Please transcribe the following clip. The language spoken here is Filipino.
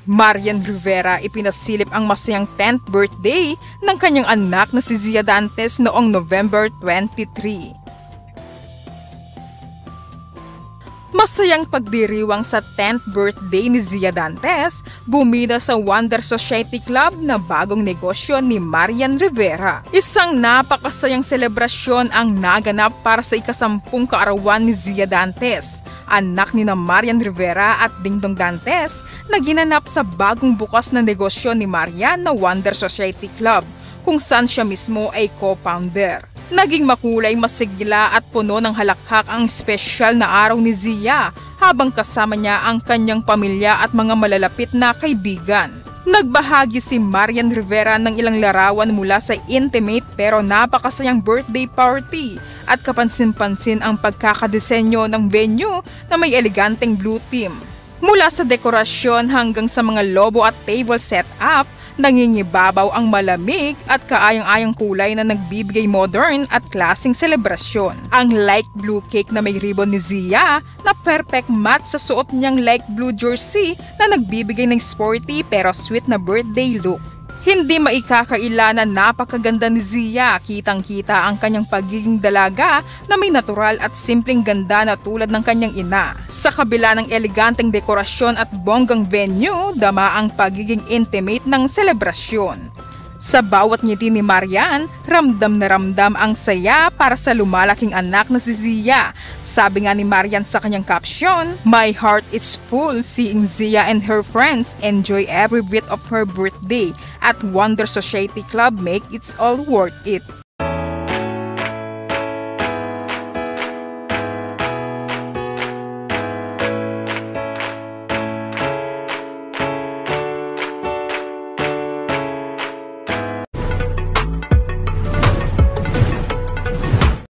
Marian Rivera ipinasilip ang masayang 10th birthday ng kanyang anak na si Zia Dantes noong November 23. Masayang pagdiriwang sa 10th birthday ni Zia Dantes, bumida sa Wonder Society Club na bagong negosyo ni Marian Rivera. Isang napakasayang selebrasyon ang naganap para sa ika-10 kaarawan ni Zia Dantes, anak ni Marian Rivera at Dingdong Dantes, na ginanap sa bagong bukas na negosyo ni Marian na Wonder Society Club, kung saan siya mismo ay co-founder. Naging makulay, masigla at puno ng halakhak ang espesyal na araw ni Zia habang kasama niya ang kanyang pamilya at mga malalapit na kaibigan. Nagbahagi si Marian Rivera ng ilang larawan mula sa intimate pero napakasayang birthday party at kapansin-pansin ang pagkakadesenyo ng venue na may eleganteng blue theme. Mula sa dekorasyon hanggang sa mga lobo at table setup, nangingibabaw ang malamig at kaayang-ayang kulay na nagbibigay modern at klaseng selebrasyon. Ang light blue cake na may ribbon ni Zia na perfect match sa suot niyang light blue jersey na nagbibigay ng sporty pero sweet na birthday look. Hindi maikakaila na napakaganda ni Zia, kitang-kita ang kanyang pagiging dalaga na may natural at simpleng ganda na tulad ng kanyang ina. Sa kabila ng eleganteng dekorasyon at bonggang venue, dama ang pagiging intimate ng selebrasyon. Sa bawat ngiti ni Marian, ramdam na ramdam ang saya para sa lumalaking anak na si Zia. Sabi nga ni Marian sa kanyang caption, "My heart is full seeing Zia and her friends enjoy every bit of her birthday at Wonder Society Club make it all worth it."